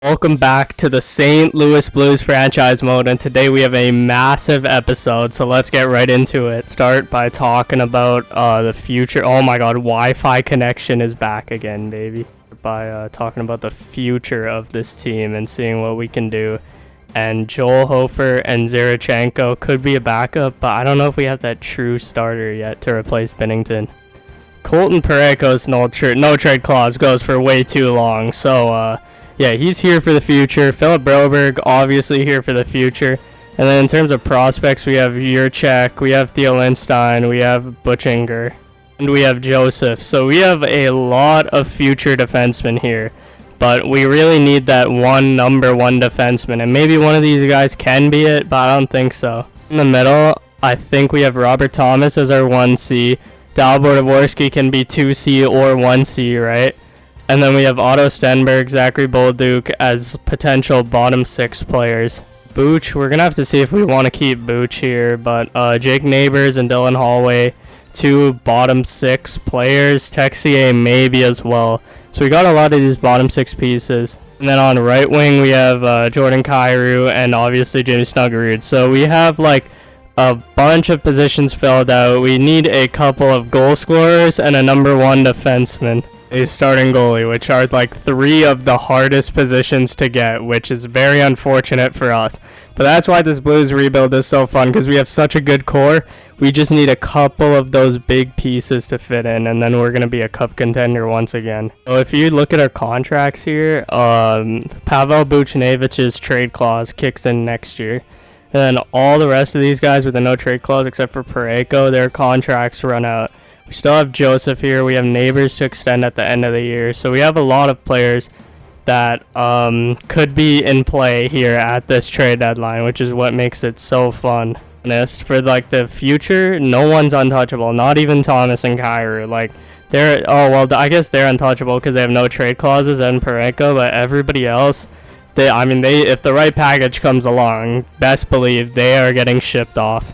Welcome back to the St. Louis Blues franchise mode, and today we have a massive episode, so let's get right into it. Start by talking about the future. Oh my god, Wi-Fi connection is back again, baby. By talking about the future of this team and seeing what we can do. And Joel Hofer and Zirichenko could be a backup, but I don't know if we have that true starter yet to replace Binnington. Colton Parayko's no trade clause goes for way too long, so yeah, he's here for the future. Philip Broberg, obviously here for the future. And then in terms of prospects, we have Jurček, we have Theo Lindstein, we have Butchinger, and we have Joseph. So we have a lot of future defensemen here. But we really need that number one defenseman. And maybe one of these guys can be it, but I don't think so. In the middle, I think we have Robert Thomas as our 1C. Dalibor Dvorsky can be 2C or 1C, right? And then we have Otto Stenberg, Zachary Bolduc as potential bottom 6 players. Booch, we're going to have to see if we want to keep Booch here, but Jake Neighbors and Dylan Holloway, 2 bottom 6 players. Texier maybe as well. So we got a lot of these bottom 6 pieces. And then on right wing, we have Jordan Kyrou and obviously Jimmy Snuggerud. So we have like a bunch of positions filled out. We need a couple of goal scorers and a number 1 defenseman. A starting goalie, which are like 3 of the hardest positions to get, which is very unfortunate for us. But that's why this Blues rebuild is so fun, because we have such a good core. We just need a couple of those big pieces to fit in, and then we're going to be a cup contender once again. So if you look at our contracts here, Pavel Buchnevich's trade clause kicks in next year. And then all the rest of these guys with a no trade clause, except for Parayko, their contracts run out. We still have Joseph here. We have Neighbors to extend at the end of the year. So we have a lot of players that could be in play here at this trade deadline, which is what makes it so fun. For like the future, no one's untouchable. Not even Thomas and Kyrou. Like I guess they're untouchable because they have no trade clauses and Parayko, but everybody else, if the right package comes along, best believe they are getting shipped off.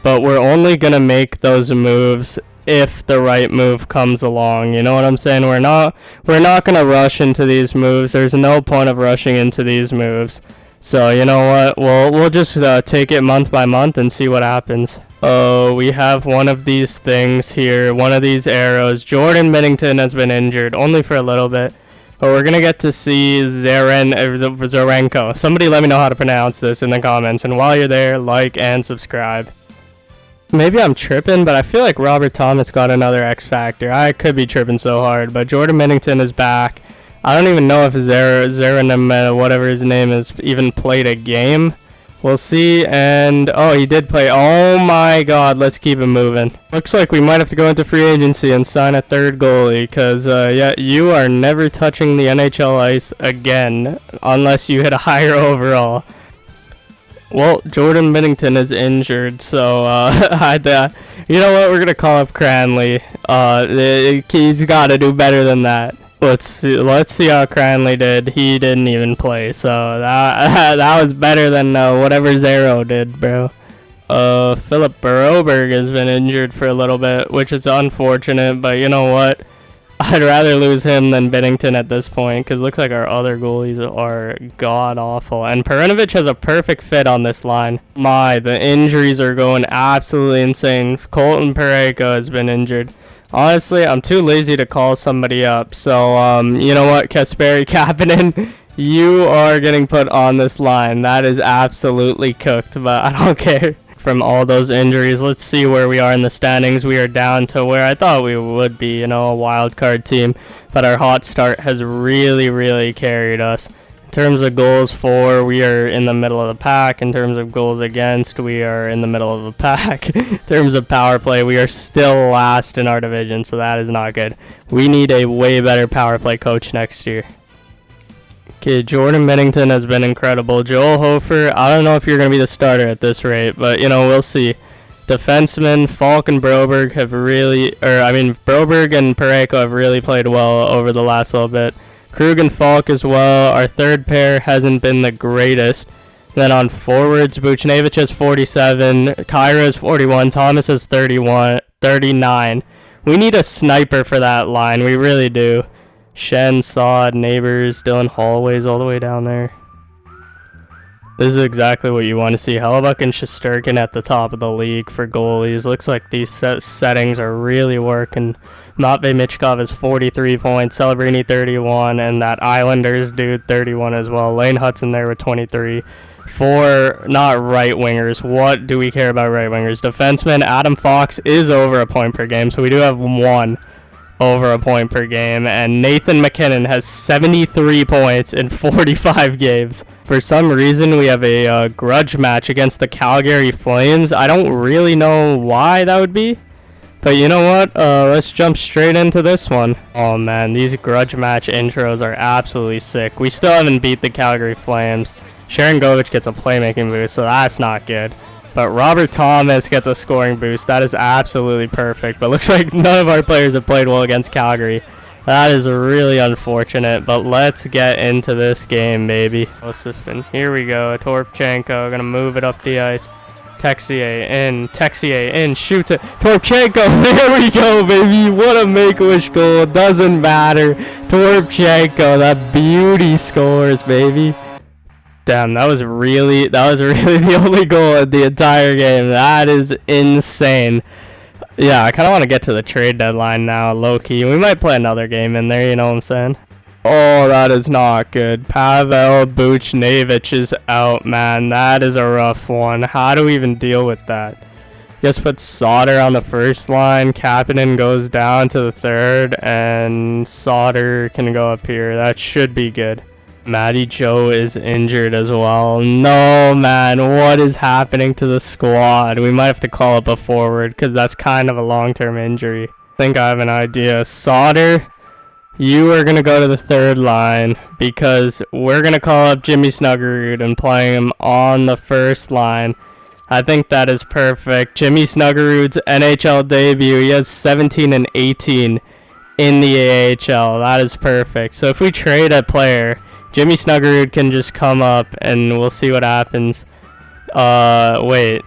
But we're only going to make those moves if the right move comes along. You know what I'm saying? We're not going to rush into these moves. There's no point of rushing into these moves. So, you know what? We'll just take it month by month and see what happens. Oh, we have one of these things here. One of these arrows. Jordan Binnington has been injured, only for a little bit. But we're going to get to see Zarenko. Somebody let me know how to pronounce this in the comments. And while you're there, like and subscribe. Maybe I'm tripping, but I feel like Robert Thomas got another X Factor. I could be tripping so hard, but Jordan Binnington is back. I don't even know if Zarenko, whatever his name is, even played a game. We'll see, and oh, he did play. Oh my god, let's keep it moving. Looks like we might have to go into free agency and sign a third goalie, because, yeah, you are never touching the NHL ice again, unless you hit a higher overall. Well, Jordan Binnington is injured, so you know what? We're gonna call up Cranley. He's got to do better than that. Let's see how Cranley did. He didn't even play, so that was better than whatever Zero did, bro. Philip Broberg has been injured for a little bit, which is unfortunate, but you know what? I'd rather lose him than Binnington at this point, because it looks like our other goalies are god-awful. And Perunovic has a perfect fit on this line. The injuries are going absolutely insane. Colton Parayko has been injured. Honestly, I'm too lazy to call somebody up. So, you know what, Kasperi Kapanen, you are getting put on this line. That is absolutely cooked, but I don't care. From all those injuries, let's see where we are in the standings. We are down to where I thought we would be, you know, a wild card team, but our hot start has really carried us. In terms of goals for, we are in the middle of the pack. In terms of goals against, we are in the middle of the pack. In terms of power play, we are still last in our division, so that is not good. We need a way better power play coach next year. Okay, Jordan Binnington has been incredible. Joel Hofer, I don't know if you're going to be the starter at this rate, but, you know, we'll see. Defensemen, Falk and Broberg have Broberg and Parayko have really played well over the last little bit. Krug and Falk as well. Our third pair hasn't been the greatest. Then on forwards, Buchnevich has 47, Kyrou has 41, Thomas has 39. We need a sniper for that line, we really do. Shen, Sod, Neighbors, Dylan Hallways all the way down there. This is exactly what you want to see. Hellebuck and Shesterkin at the top of the league for goalies. Looks like these settings are really working. Matvey Michkov is 43 points, Celebrini 31, and that Islanders dude 31 as well. Lane Hudson there with 23. For not right wingers, what do we care about right wingers? Defenseman Adam Fox is over a point per game, so we do have one over a point per game, and Nathan McKinnon has 73 points in 45 games. For some reason, we have a grudge match against the Calgary Flames. I don't really know why that would be, but you know what? Let's jump straight into this one. Oh man, these grudge match intros are absolutely sick. We still haven't beat the Calgary Flames. Sharon Govich gets a playmaking boost, so that's not good. But Robert Thomas gets a scoring boost. That is absolutely perfect. But looks like none of our players have played well against Calgary. That is really unfortunate. But let's get into this game, baby. And here we go. Torpchenko gonna move it up the ice. Texier in. Texier in. Shoots it. Torpchenko. There we go, baby. What a make-a-wish goal. Doesn't matter. Torpchenko. That beauty scores, baby. Damn, that was really the only goal of the entire game. That is insane. Yeah, I kind of want to get to the trade deadline now, low-key. We might play another game in there, you know what I'm saying? Oh, that is not good. Pavel Buchnevich is out, man. That is a rough one. How do we even deal with that? Just put Sauter on the first line. Kapanen goes down to the third, and Sauter can go up here. That should be good. Matty Joe is injured as well. No, man, what is happening to the squad? We might have to call up a forward because that's kind of a long-term injury. I think I have an idea. Sauter, you are going to go to the third line because we're going to call up Jimmy Snuggerud and play him on the first line. I think that is perfect. Jimmy Snuggerud's NHL debut, he has 17 and 18 in the AHL. That is perfect. So if we trade a player, Jimmy Snuggerud can just come up and we'll see what happens. Wait.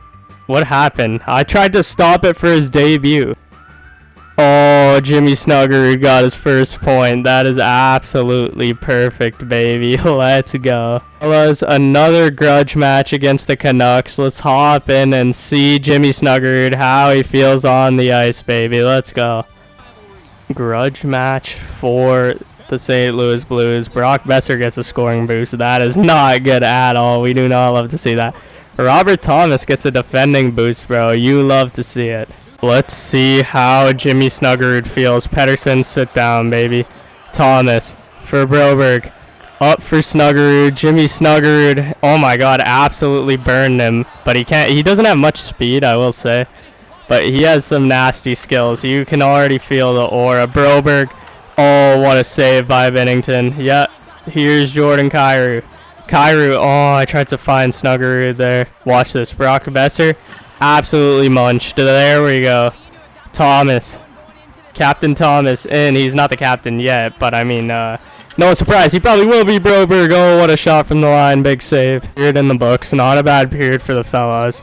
What happened? I tried to stop it for his debut. Oh, Jimmy Snuggerud got his first point. That is absolutely perfect, baby. Let's go. Fellas, another grudge match against the Canucks. Let's hop in and see Jimmy Snuggerud, how he feels on the ice, baby. Let's go. Grudge match for the St. Louis Blues. Brock Besser gets a scoring boost. That is not good at all. We do not love to see that. Robert Thomas gets a defending boost, bro. You love to see it. Let's see how Jimmy Snuggerud feels. Pettersson, sit down, baby. Thomas for Broberg. Up for Snuggerud. Jimmy Snuggerud. Oh my god, absolutely burned him. But he doesn't have much speed, I will say. But he has some nasty skills. You can already feel the aura. Broberg. Oh, what a save by Bennington. Yeah, here's Jordan Kyrou. Kyrou, oh, I tried to find Snuggerud there. Watch this. Brock Besser, absolutely munched. There we go. Thomas. Captain Thomas in. He's not the captain yet, but I mean, no surprise. He probably will be Broberg. Oh, what a shot from the line. Big save. Period in the books. Not a bad period for the fellas.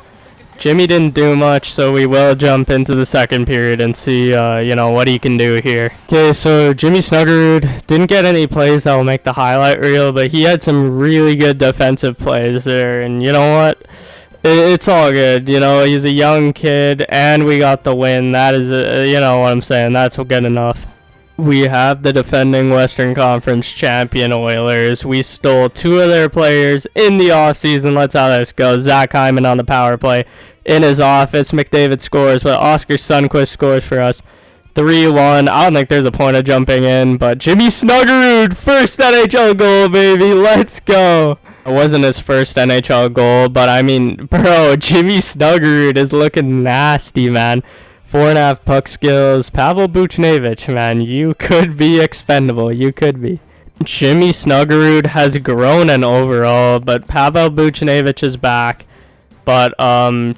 Jimmy didn't do much, so we will jump into the second period and see, you know, what he can do here. Okay, so Jimmy Snuggerud didn't get any plays that will make the highlight reel, but he had some really good defensive plays there, and you know what? It's all good. You know, he's a young kid, and we got the win. That is, you know what I'm saying. That's good enough. We have the defending Western Conference champion Oilers. We stole two of their players in the offseason. Let's how this goes. Zach Hyman on the power play in his office. McDavid scores, but Oscar Sundqvist scores for us. 3-1. I don't think there's a point of jumping in, but Jimmy Snuggerud, first NHL goal, baby. Let's go. It wasn't his first NHL goal, but I mean, bro, Jimmy Snuggerud is looking nasty, man. 4.5 puck skills. Pavel Buchnevich, man, you could be expendable. You could be. Jimmy Snuggerud has grown an overall, but Pavel Buchnevich is back. But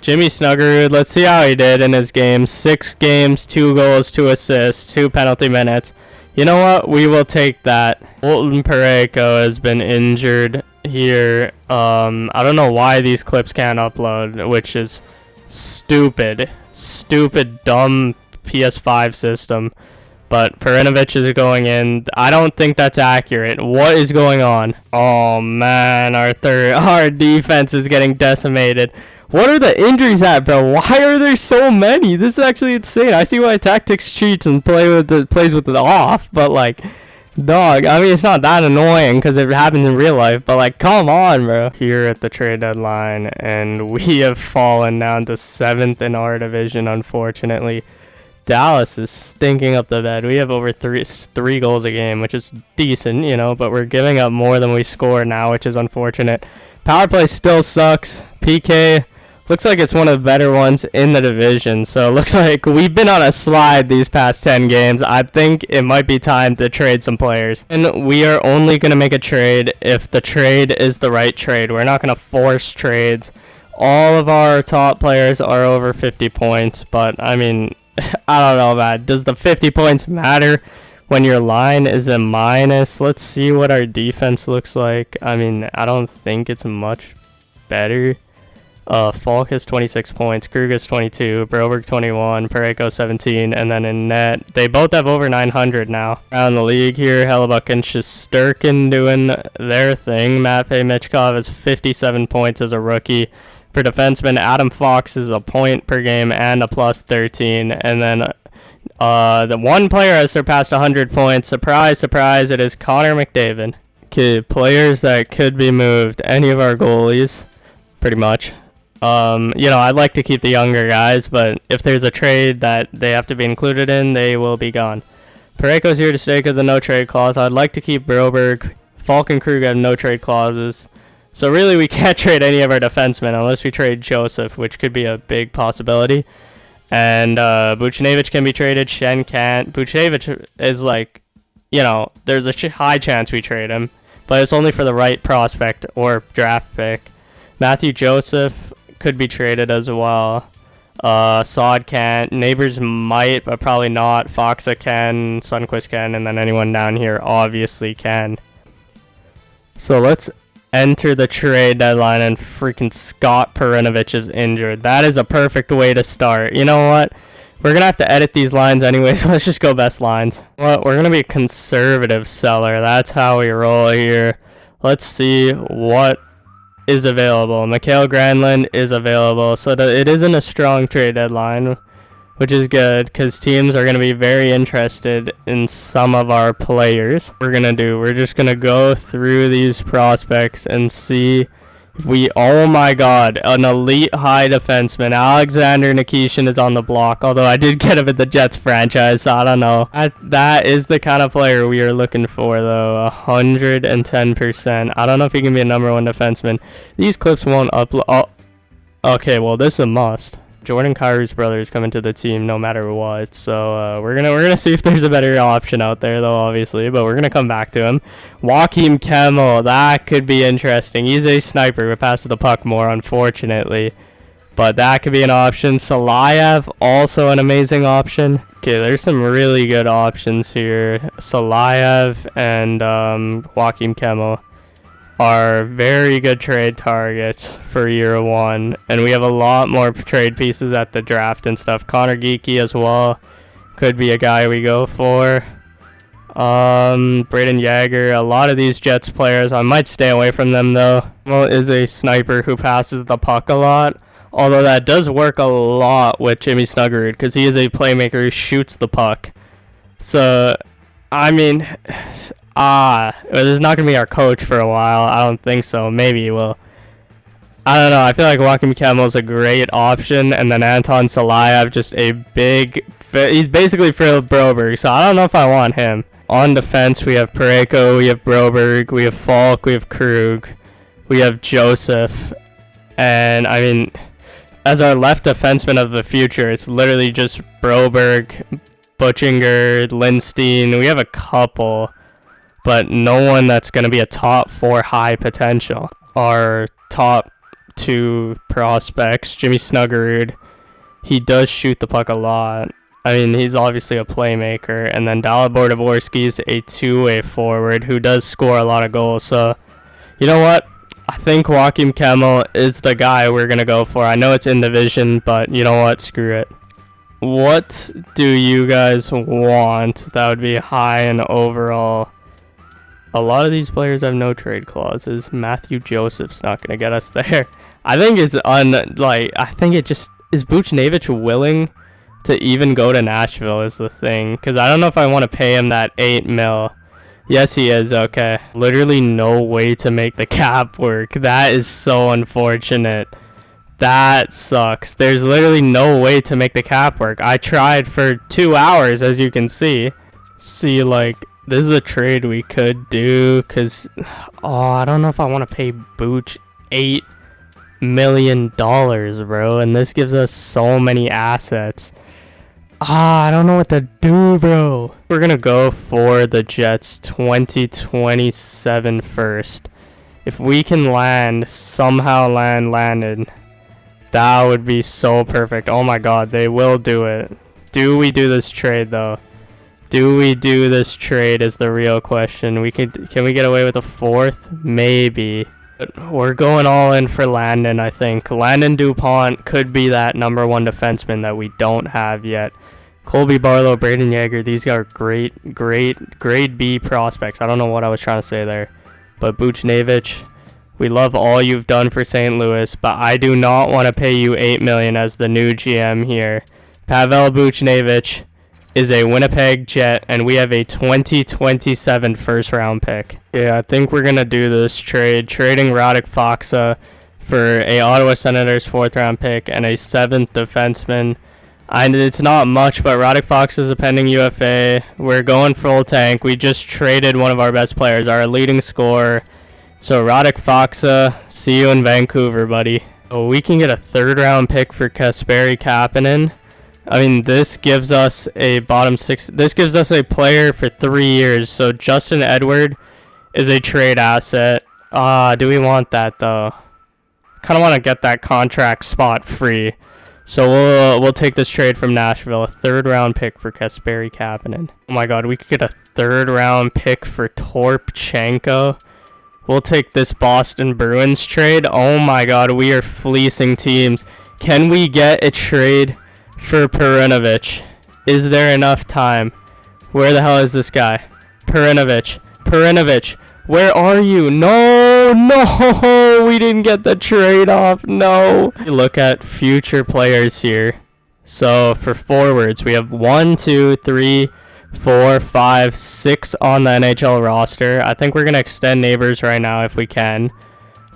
Jimmy Snuggerud, let's see how he did in his games. 6 games, 2 goals, 2 assists, 2 penalty minutes. You know what? We will take that. Colton Parayko has been injured here. I don't know why these clips can't upload, which is stupid. Stupid, dumb PS5 system. But Perinovich is going in. I don't think that's accurate. What is going on? Oh man, our defense is getting decimated. What are the injuries at, bro? Why are there so many? This is actually insane. I see why Tactics cheats and plays with it off, but like, dog, I mean, it's not that annoying because it happens in real life, but like, come on, bro. Here at the trade deadline, and we have fallen down to 7th in our division, unfortunately. Dallas is stinking up the bed. We have over three goals a game, which is decent, you know, but we're giving up more than we score now, which is unfortunate. Power play still sucks. PK looks like it's one of the better ones in the division, so it looks like we've been on a slide these past 10 games. I think it might be time to trade some players. And we are only going to make a trade if the trade is the right trade. We're not going to force trades. All of our top players are over 50 points, but I mean, I don't know, man. Does the 50 points matter when your line is a minus? Let's see what our defense looks like. I mean, I don't think it's much better. Falk has 26 points, Krug has 22, Broberg 21, Pareko 17, and then in net, they both have over 900 now. Around the league here, Hellebuck and Shesterkin doing their thing. Matvey Michkov has 57 points as a rookie. For defenseman, Adam Fox is a point per game and a plus 13. And then the one player has surpassed 100 points. Surprise, surprise, it is Connor McDavid. Okay, players that could be moved. Any of our goalies, pretty much. You know, I'd like to keep the younger guys, but if there's a trade that they have to be included in, they will be gone. Pareko's here to stay because of the no trade clause. I'd like to keep Broberg. Falk and Krug have no trade clauses. So really, we can't trade any of our defensemen unless we trade Joseph, which could be a big possibility. And Buchnevich can be traded. Shen can't. Buchnevich is like, you know, there's a high chance we trade him, but it's only for the right prospect or draft pick. Matthew Joseph could be traded as well. Sod can't. Neighbors might, but probably not. Foxa can. Sundqvist can, and then anyone down here obviously can. So let's enter the trade deadline, and freaking Scott Perinovich is injured. That is a perfect way to start. You know what? We're going to have to edit these lines anyway, so let's just go best lines. Well, we're going to be a conservative seller. That's how we roll here. Let's see what is available. Mikhail Granlund is available, so it isn't a strong trade deadline, which is good because teams are going to be very interested in some of our players. We're just going to go through these prospects and see if oh my god, an elite high defenseman. Alexander Nikishin is on the block, although I did get him at the Jets franchise, so I don't know. That is the kind of player we are looking for, though. 110%. I don't know if he can be a #1 defenseman. These clips won't upload. Oh, okay, well, this is a must. Jordan Kyrie's brother is coming to the team no matter what, so we're gonna see if there's a better option out there, though, obviously, but we're gonna come back to him. Joachim Kemmel, that could be interesting. He's a sniper, but passes the puck more, unfortunately, but that could be an option. Salayev, also an amazing option. Okay, there's some really good options here. Salayev and Joachim Kemmel are very good trade targets for year one, and we have a lot more trade pieces at the draft and stuff. Connor Geeky as well could be a guy we go for. Braden Yager, a lot of these Jets players, I might stay away from them though. Well, is a sniper who passes the puck a lot, although that does work a lot with Jimmy Snuggerud because he is a playmaker who shoots the puck. So, I mean, this is not going to be our coach for a while. I don't think so. Maybe he will. I don't know. I feel like Joachim Kemmel is a great option. And then Anton Salayev, just a big fit. He's basically Phil Broberg, so I don't know if I want him. On defense, we have Pareko, we have Broberg, we have Falk, we have Krug, we have Joseph. And, I mean, as our left defenseman of the future, it's literally just Broberg, Butchinger, Lindstein. We have a couple, but no one that's going to be a top 4 high potential. Our top 2 prospects, Jimmy Snuggerud, he does shoot the puck a lot. I mean, he's obviously a playmaker. And then Dalibor Dvorsky is a two-way forward who does score a lot of goals. So, you know what? I think Joachim Kemmel is the guy we're going to go for. I know it's in division, but you know what? Screw it. what do you guys want that would be high in overall? A lot of these players have no trade clauses. Matthew Joseph's not going to get us there. I think it's I think it just is Buchnevich willing to even go to Nashville is the thing, because I don't know if I want to pay him that 8 mil. Yes, he is. Okay. Literally no way to make the cap work. That is so unfortunate. That sucks. There's literally no way to make the cap work. I tried for 2 hours, as you can see. See, like, this is a trade we could do, because, I don't know if I want to pay Booch $8 million, bro, and this gives us so many assets. I don't know what to do, bro. We're gonna go for the Jets 2027 first. If we can somehow landed, that would be so perfect. Oh my god, they will do it. Do we do this trade, though? Do we do this trade is the real question. Can we get away with a 4th? Maybe. But we're going all in for Landon, I think. Landon DuPont could be that #1 defenseman that we don't have yet. Colby Barlow, Braden Yeager, these are great grade B prospects. I don't know what I was trying to say there. But Buchnevich, we love all you've done for St. Louis, but I do not want to pay you $8 million as the new GM here. Pavel Buchnevich is a Winnipeg Jet, and we have a 2027 first-round pick. Yeah, I think we're going to do this trade, trading Radek Faksa for a Ottawa Senators 4th-round pick and a 7th defenseman. It's not much, but Radek Faksa is a pending UFA. We're going full tank. We just traded one of our best players, our leading scorer. So Radek Faksa, see you in Vancouver, buddy. Oh, we can get a 3rd-round pick for Kasperi Kapanen. I mean, this gives us a bottom 6. This gives us a player for 3 years. So Justin Edward is a trade asset. Do we want that though? Kind of want to get that contract spot free. So we'll take this trade from Nashville. A 3rd-round pick for Kasperi Kapanen. Oh my god, we could get a 3rd-round pick for Torpchenko. We'll take this Boston Bruins trade. Oh my god, we are fleecing teams. Can we get a trade for Perinovich? Is there enough time? Where the hell is this guy? Perinovich, where are you? No, we didn't get the trade off. No. Look at future players here. So for forwards, we have 1, 2, 3, 4, 5, 6 on the NHL roster. I think we're gonna extend Neighbors right now if we can.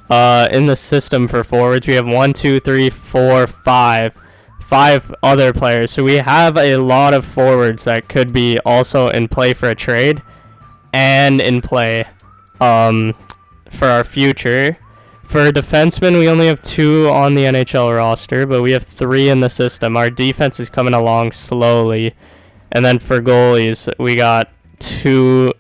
In the system for forwards, we have 1, 2, 3, 4, 5 other players. So we have a lot of forwards that could be also in play for a trade and in play for our future. For defensemen, we only have 2 on the NHL roster, but we have 3 in the system. Our defense is coming along slowly. And then for goalies, we got 2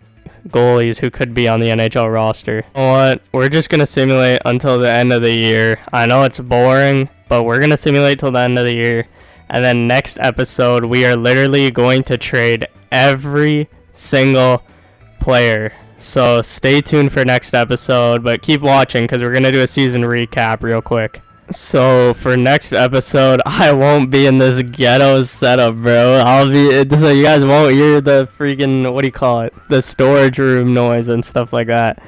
goalies who could be on the NHL roster. You know what? We're just going to simulate until the end of the year. I know it's boring, but we're going to simulate till the end of the year. And then next episode, we are literally going to trade every single player. So stay tuned for next episode, but keep watching because we're going to do a season recap real quick. So for next episode, I won't be in this ghetto setup, bro. I'll be, so you guys won't hear the freaking, what do you call it? The storage room noise and stuff like that.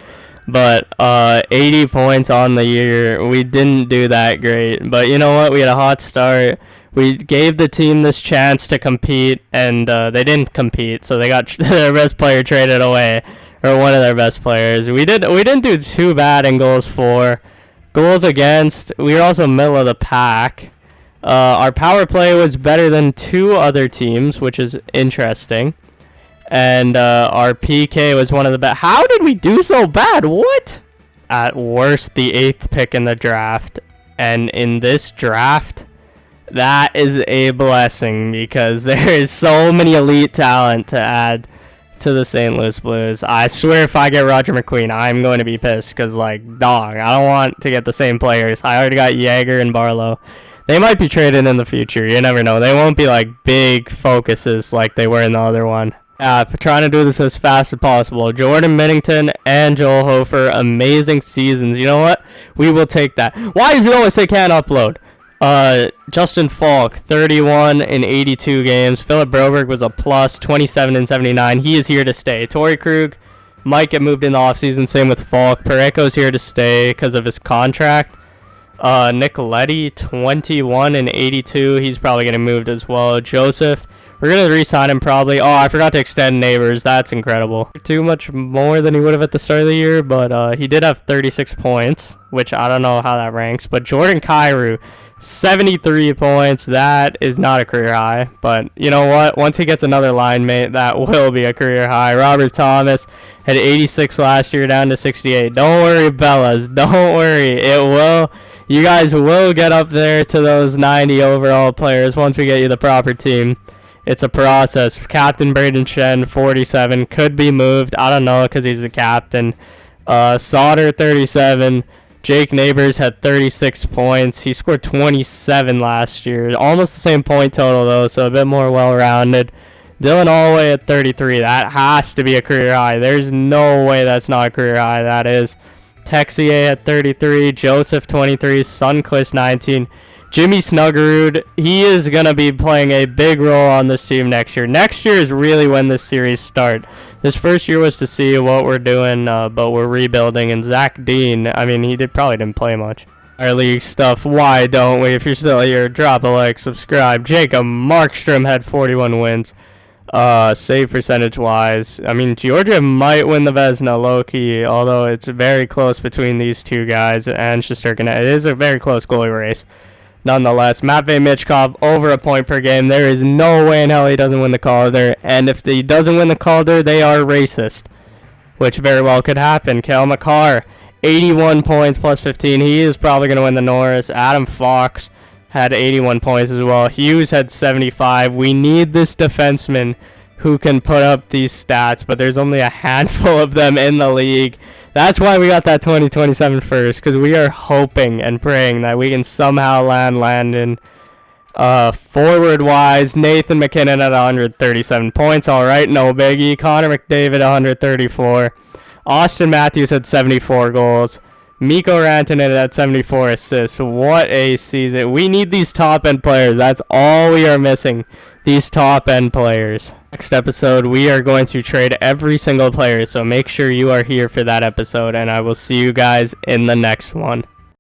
But 80 points on the year. We didn't do that great. But you know what? We had a hot start. We gave the team this chance to compete, and they didn't compete. So they got their best player traded away, or one of their best players. We didn't do too bad in goals for. Goals against, we were also middle of the pack. Our power play was better than 2 other teams, which is interesting. And our PK was one of the best. How did we do so bad? What? At worst, the 8th pick in the draft. And in this draft, that is a blessing because there is so many elite talent to add to the St. Louis Blues. I swear if I get Roger McQueen, I'm going to be pissed because, like, dog, I don't want to get the same players. I already got Yeager and Barlow. They might be traded in the future. You never know. They won't be, like, big focuses like they were in the other one. Trying to do this as fast as possible. Jordan Minnington and Joel Hofer, amazing seasons. You know what? We will take that. Why does it always say can't upload? Justin Falk, 31 in 82 games. Philip Broberg was a plus, 27 in 79. He is here to stay. Torrey Krug might get moved in the offseason. Same with Falk. Pareko's here to stay because of his contract. Nick Leddy, 21 and 82. He's probably getting moved as well. Joseph, we're going to re-sign him probably. Oh, I forgot to extend Neighbors. That's incredible. Too much more than he would have at the start of the year, but he did have 36 points, which I don't know how that ranks. But Jordan Kyrou, 73 points. That is not a career high, but you know what? Once he gets another line mate, that will be a career high. Robert Thomas had 86 last year, down to 68. Don't worry, Bellas. Don't worry. It will. You guys will get up there to those 90 overall players once we get you the proper team. It's a process. Captain Braden Shen, 47, could be moved. I don't know because he's the captain. Sauter, 37. Jake Neighbors had 36 points. He scored 27 last year. Almost the same point total, though, so a bit more well-rounded. Dylan Allway at 33. That has to be a career high. There's no way that's not a career high. That is. Texier at 33. Joseph, 23. Sunquist, 19. Jimmy Snuggerud, he is going to be playing a big role on this team next year. Next year is really when this series starts. This first year was to see what we're doing, but we're rebuilding. And Zach Dean, I mean, he probably didn't play much. Our league stuff, why don't we? If you're still here, drop a like, subscribe. Jacob Markstrom had 41 wins. Save percentage-wise, I mean, Georgia might win the Vezina low-key, although it's very close between these two guys and Shesterkin. It is a very close goalie race. Nonetheless, Matvey Michkov, over a point per game. There is no way in hell he doesn't win the Calder. And if he doesn't win the Calder, they are racist, which very well could happen. Kel McCarr, 81 points plus 15. He is probably going to win the Norris. Adam Fox had 81 points as well. Hughes had 75. We need this defenseman who can put up these stats, but there's only a handful of them in the league. That's why we got that 2027 first, because we are hoping and praying that we can somehow land Landon. Forward-wise, Nathan McKinnon at 137 points. All right, no biggie. Connor McDavid, 134. Austin Matthews had 74 goals. Mikko Rantanen at 74 assists. What a season. We need these top-end players. That's all we are missing, these top-end players. Next episode, we are going to trade every single player, so make sure you are here for that episode, and I will see you guys in the next one.